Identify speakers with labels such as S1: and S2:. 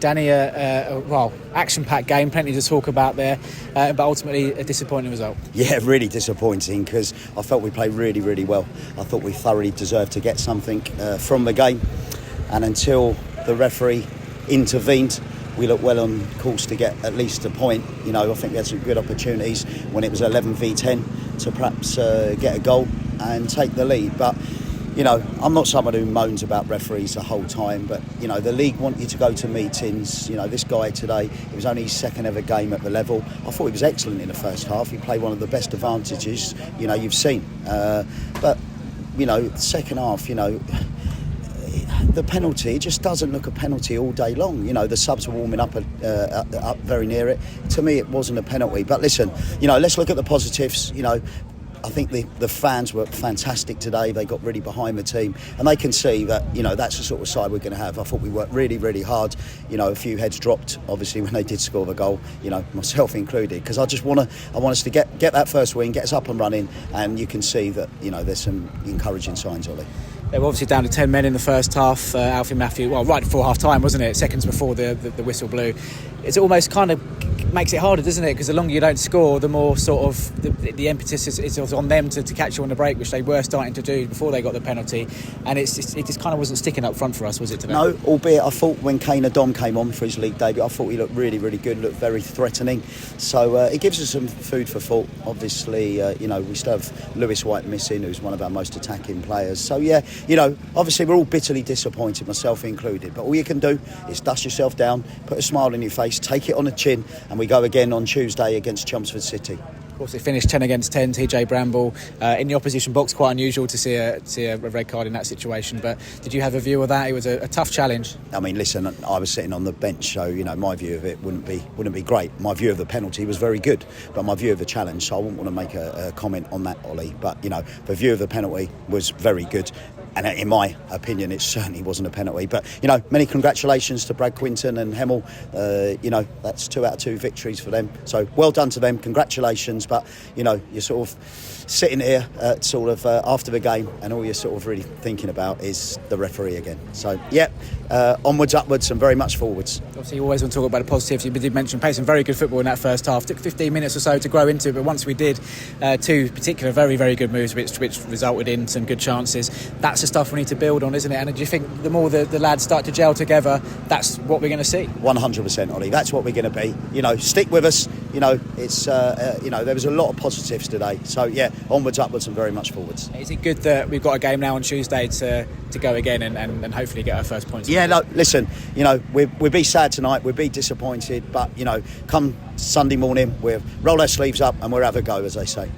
S1: Danny, action-packed game, plenty to talk about there, but ultimately a disappointing result.
S2: Yeah, really disappointing because I felt we played really, really well. I thought we thoroughly deserved to get something from the game, and until the referee intervened, we looked well on course to get at least a point. I think we had some good opportunities when it was 11 v 10 to perhaps get a goal and take the lead. But I'm not someone who moans about referees the whole time, but the league want you to go to meetings. This guy today, it was only his second ever game at the level. I thought he was excellent in the first half. He played one of the best advantages you've seen. But second half, the penalty, it just doesn't look a penalty all day long. The subs were warming up very near it. To me, it wasn't a penalty. But listen, let's look at the positives. I think the fans were fantastic today. They got really behind the team, and they can see that that's the sort of side we're going to have. I thought we worked really, really hard. A few heads dropped, obviously, when they did score the goal. Myself included, because I want us to get that first win, get us up and running, and you can see that there's some encouraging signs, Ollie.
S1: They were obviously down to 10 men in the first half. Alfie Matthew, right before half time, wasn't it? Seconds before the whistle blew. It's almost kind of makes it harder, doesn't it? Because the longer you don't score, the more sort of the impetus is on them to catch you on the break, which they were starting to do before they got the penalty. And it just kind of wasn't sticking up front for us, was it, today?
S2: No, albeit I thought when Kane Adom came on for his league debut, I thought he looked really, really good, looked very threatening. So it gives us some food for thought. Obviously, we still have Lewis White missing, who's one of our most attacking players. So obviously we're all bitterly disappointed, myself included. But all you can do is dust yourself down, put a smile on your face, take it on the chin, and we go again on Tuesday against Chelmsford City.
S1: Of course, they finished 10 against 10. TJ Bramble in the opposition box. Quite unusual to see a red card in that situation. But did you have a view of that? It was a tough challenge.
S2: I mean, listen, I was sitting on the bench, so my view of it wouldn't be great. My view of the penalty was very good, but my view of the challenge, so I wouldn't want to make a comment on that, Ollie. But the view of the penalty was very good. And in my opinion, it certainly wasn't a penalty. But, many congratulations to Brad Quinton and Hemel. That's 2 out of 2 victories for them. So well done to them. Congratulations. But, you're sort of sitting here after the game, and all you're sort of really thinking about is the referee again. So, onwards, upwards, and very much forwards.
S1: Obviously, you always want to talk about the positives. You did mention playing some very good football in that first half. It took 15 minutes or so to grow into it, but once we did, 2 particular very, very good moves, which resulted in some good chances. That's the stuff we need to build on, isn't it? And do you think the more the lads start to gel together, that's what we're going to see?
S2: 100%, Ollie. That's what we're going to be. Stick with us. It's there was a lot of positives today. So onwards, upwards, and very much forwards.
S1: Is it good that we've got a game now on Tuesday to go again and hopefully get our first points?
S2: Yeah, no, listen, we'll be sad tonight, we'll be disappointed, but come Sunday morning, we'll roll our sleeves up and we'll have a go, as they say.